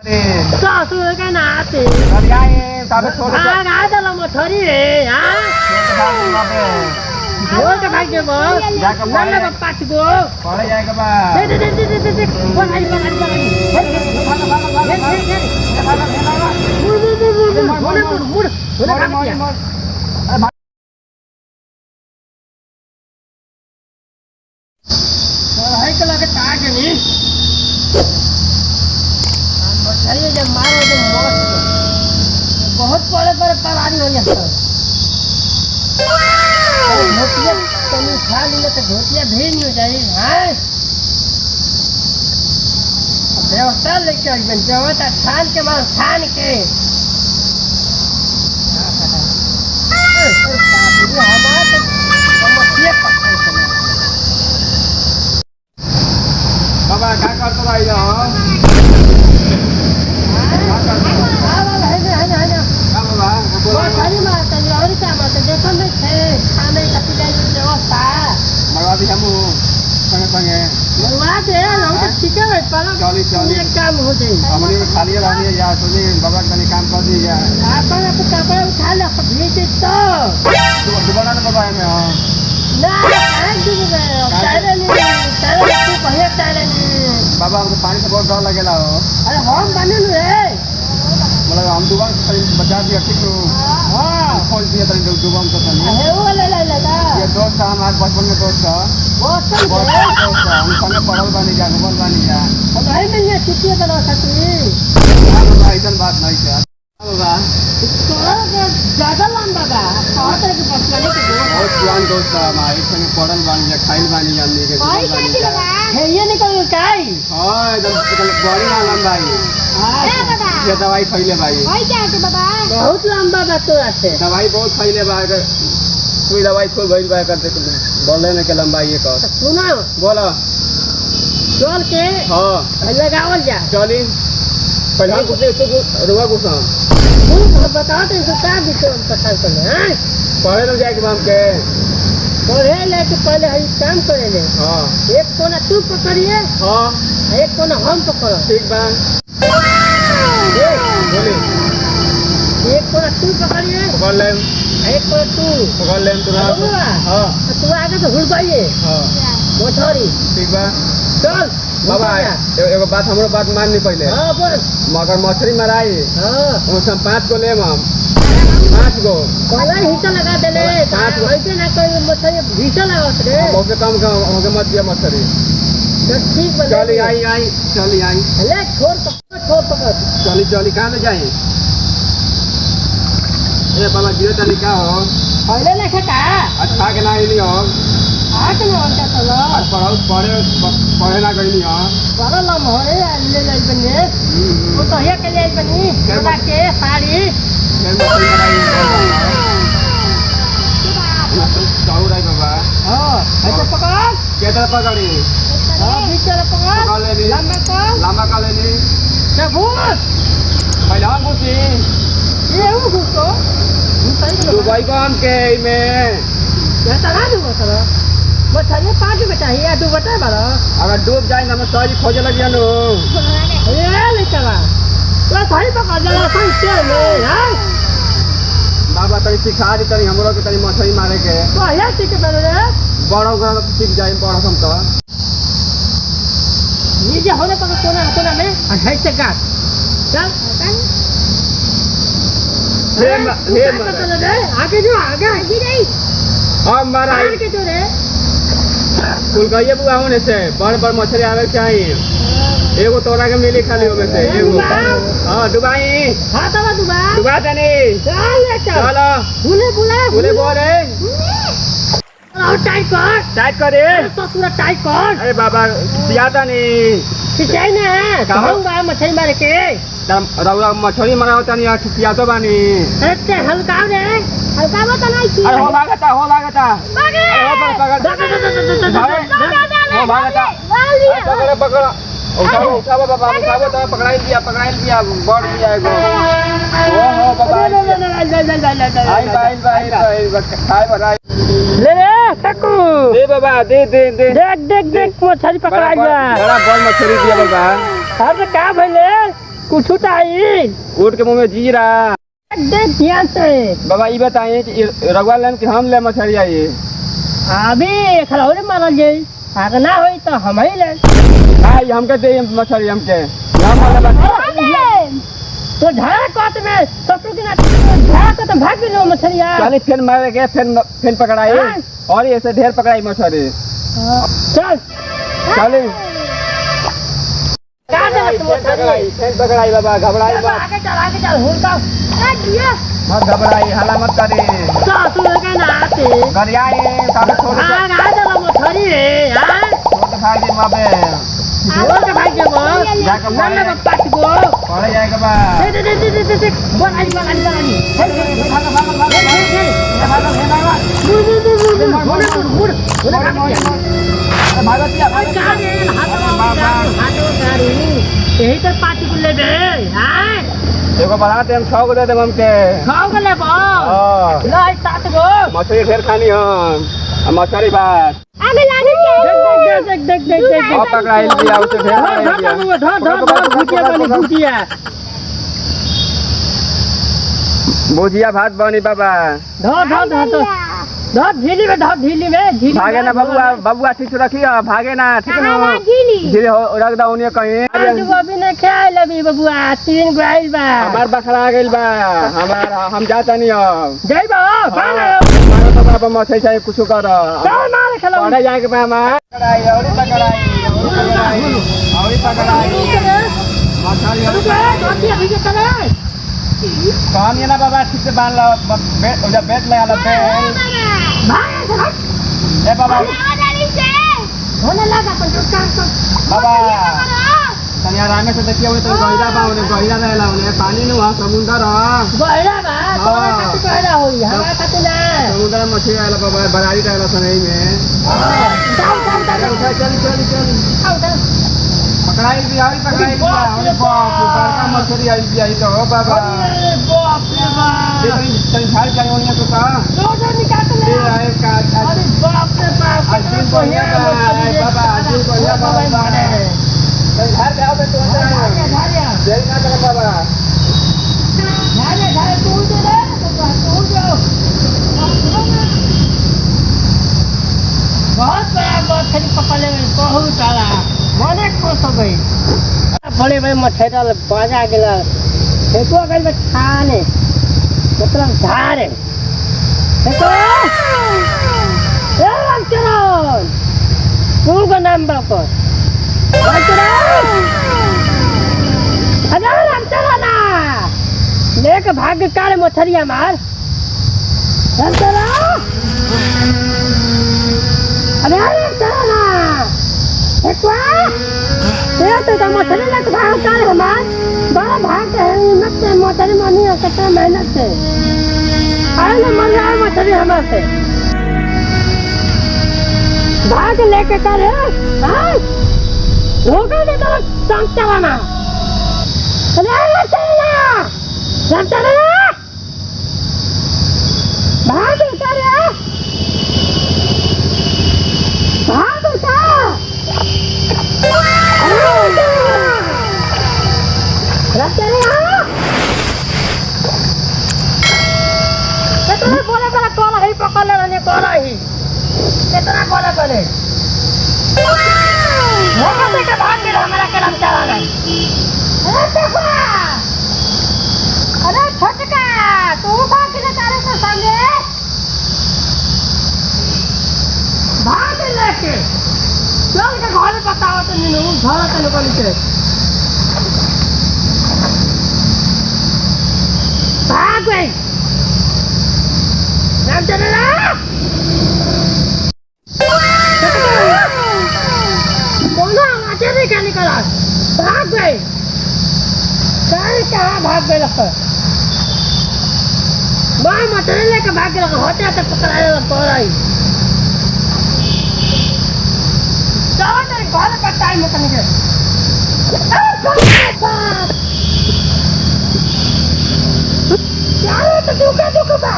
ससुर का नाते मछरी रे छोड़ के भाग के बस नल्ला पाँच गो पड़े जाएगा बा दे मुड़ है के लगे ताके नहीं मछली जब मारो तो मस्त बहुत बड़े तवारी हो जाता है धोतिया तनी खा लिया तो धोतिया भी नहीं हो जाए हाँ व्यवस्था लेके आई बन जवत छान के बाद छान के बाबा क्या करते भाई ना मरवा दी हम संगे संगे मरवा दे ठीक है चली चली काम हो जाए हमने खाली रहनी है यार सुनी बाबा का काम कर दी यार अपन कपड़ा उठा ले भेज तो दोबारा ना बाबा में हां ना आज दिन में टायर तू पहले टायर बाबा हमको पानी से बहुत डर लगेला हो अरे हम बने रे मतलब हम दुबारा बचा दिया ठीक हो हां खोल दिया तनी दुबारा तो तनी हे वो ले ये दोस्त था हमारे बचपन में दोस्त था हम संगे पढ़ल बानी जा घुमल बानी जा भाई में ये छुट्टी करो सकती ऐसा बात नहीं है बाबा ज्यादा लंबा बा और तरह के बचपन के बहुत पुरान दोस्त था हमारे संगे पढ़ल बानी जा खाइल बानी जा हमनी के है ये निकल काई हां एकदम बड़ी ना लंबाई ए बाबा ये दवाई खइले भाई भाई क्या है बाबा बहुत लंबा बात तो है दवाई बहुत खइले बा कोई दवाई खोल गइल बा करते बोले ना के लंबाई ये कर सुनो बोलो चल के हां लगावल जा चली पहले कुछ तो रुआ गुस्सा तू बता दे तो का दिक्कत पता चले हैं पढ़े ना जाए के बाम के पढ़े लेके पहले हई काम करे ले हां एक कोना तू पकड़िए हां एक कोना हम पकड़ो ठीक बा बोले एक कोना तू पकड़िए पकड़ ले एक कोना तू पकड़ ले तू हां तू आगे तो हुड़ पाइए हां मोछरी ठीक बा चल बाबा एगो बात हमरो बात मान नहीं पहले हां बोल मगर मछली माराई हां हम 5 को लेम हम 5 गो पहले हिस्सा लगा देले ऐसे ना कोई मछली हिस्सा लगाओ रे बहुत कम होके मत दिया मछली तो ठीक बन चली आई चली आई ले छोड़ पकड़ चली चली कहां ले जाए ए बाबा गिरे तनी का हो पहले लेके का अच्छा के ना नहीं हो आके ना उनका चलो आज पढ़े ना गई हां बड़ा लम हो रे ले ले बने वो तो ये के ले बनी लगा के साड़ी खेल मछली बनाई चाऊ रे बाबा हां ऐसे पकड़ केतर पकड़ी हां बीच में पकड़ लंबा का लेनी भूत पहले हम पूछी ये वो भूत दुबई कौन के में कहता ना दूंगा सर मछली पाँच बेटा है तू बता बारा अगर डूब जाए ना मैं सही खोजे लग जानो ये ले चला तो सही पकड़ जरा सही चल में हां बाबा तनी सिखा दी तनी हमरो के तनी मछली मारे के तो ये सीख बनो रे बड़ो का सीख जाए बड़ा हम तो ये जो होने पर कोना में है से का चल हे आगे जो आगे नहीं हम मारा के तो रे कुल गइए बुआ होने से बड़ मछली आवे चाहिए एगो तोरा के मिली खाली होवे से एगो हां दुबई हां तब दुबा तनी चल ले चल बोले बोले बोले और टाइट कर रे तो पूरा टाइट कर अरे बाबा पियाता नहीं खिंचाई ना कहूंगा मछली मारे के रउरा मछली मारा तनी पिया तो बानी अरे हल्का रे हल्का बता नहीं की अरे हो लागता भागे हो भागता पकड़ उठाओ बाबा उठाओ तो पकड़ाई दिया बढ़ दिया एगो ओ हो बाबा आई खाए बराई ले रे काकू दे बाबा दे देख मछली पकड़ाई बा बड़ा बड़ मछली दिया बाबा अरे का भइले कुछ चाहिए कूट के मुंह में जीरा। देख ध्यान से बाबा ये बताइए कि रघुआ लेन कि हम ले मछली ये अभी खलौरे मारल जाई अगर ना होई तो हम ही ले भाई हमके दे मछली हमके हम वाला बात तो झाड़ा काट में ससुर के ना झाड़ा को तो भाग लो मछलियां चलिए फिर मार के फिर पकड़ाई और ऐसे ढेर पकड़ाई मछली। चल चलिए फिर पकड़ाई बाबा घबराई मत आगे चल हुड़का मत घबराई हला मत करे ससुर के नाते गरियाए सारे छोड़ आ चल मछली रे यार छोड़ भाई दे माबे और के भाई के वो जाके नन्ना बापा को पड़े जाएगा बा दे बोल आई यही तो पार्टी को ले देखो बढ़ाते हम 6 को दे देम हमके खाओ के ले हां लाई 7 गो मछली ढेर खानी हम मछली बात देख और पकड़ाई दिया उसे ढेर भुजिया भुजिया भात बनी बाबा धर झीली में झीली भागे ना बबुआ ठीक से रखियो भागे ना ठीक ना झीली रख दो उन्हें कहीं अभी नहीं खाए लबी बबुआ 3 गो आइल बा हमार बखरा आ गइल बा हमार हम जाता नहीं अब जइबो मारो तो बाबा मछली चाहिए कुछ कर चल मार खेलो पड़े जाके बा हमार पकड़ाई मछली काम ये ना बाबा ठीक से बांध लो बेट लगा लो ए बाबा होने लगा बाबा तनिया रामे से देखिए उन्हें तो गहिरा बा उन्हें गहिरा रहेला उन्हें पानी न वहां समुंदर गहिरा बा तोरा खातिर गहिरा होई हमरा खातिर ना समुंदर में मछली आला बाबा बरारी रहेला सनई में चल पकड़ाई भी आई पकड़ाई भी अरे बाप रे बड़का मछली आई तो बाबा अरे बाप रे बाप चल झाड़ जाए उन्हें तो का रोज निकाल ले आए का अरे बाप रे बाप आज दिन को ये बाबा आज दिन को ये बाबा चल झाड़ जाओ बे तो जय ना कर बाबा झाड़े तू दे रे तू जाओ बहुत बड़ा मछली पकड़ ले बहुत सारा मने खुश हो गई बड़े बड़े मछली बाजा गेला देखो गई में खाने मतलब झाड़े देखो ए रामचरण तू का नाम बको रामचरण अरे रामचरण लेके भाग काले मछलियां मार रामचरण अरे रामचरण देखो ये तो मछली लेके भाग काले हमार बड़ा भाग है हिम्मत से मछली मानी है कितना मेहनत से आए ना मर रहा है मछली हमारे से भाग लेके कर होगा नहीं तो संग चलाना अरे चलना चलना भाग कर भाग कितना बोले बड़ा कोला ही पकड़ ले रहे कोला ही कितना बोले बोले होगा देखा भाग गया हमारा कलम चलाना अरे देखो अरे छोटका तू भाग ले तारे से संगे भाग लेके चल के घर में बताओ तो नीनू घर के लोग नीचे भाग गई राम चला बोलो आगे भी क्या निकला भाग गई कहाँ भाग गए माँ मटरे लेके भाग गए होते तक पकड़ाए पकड़ाई चलो तेरे घर पर टाइम होता नहीं है तो दुखा बा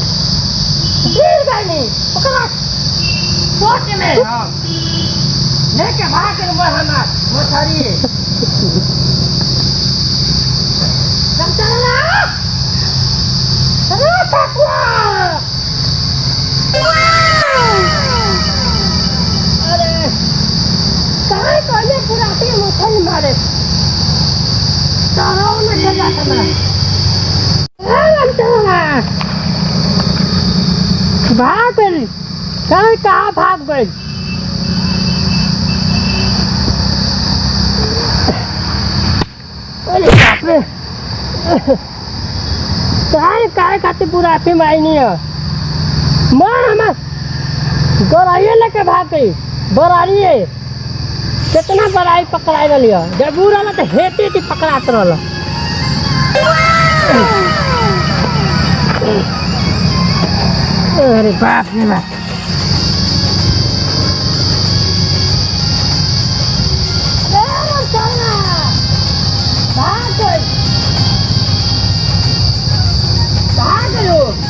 गिर गई नहीं पकड़ा सोच में हमार मोथरी चला अरे काकुआ अरे काय कहले पूरा टी मोथरी मारे ताराव न जगा हमरा भाग गई कहाँ कहाँ भाग गई अरे बाप रे काय काय खाते पूरा आपी माई नहीं है माँ हमार गराइए लेके भाग गई बरारी है कितना बराई पकड़ाई रही है जब वो रहा तो हेती थी पकड़ात रहा अरे बाप रे बाप भाग गयो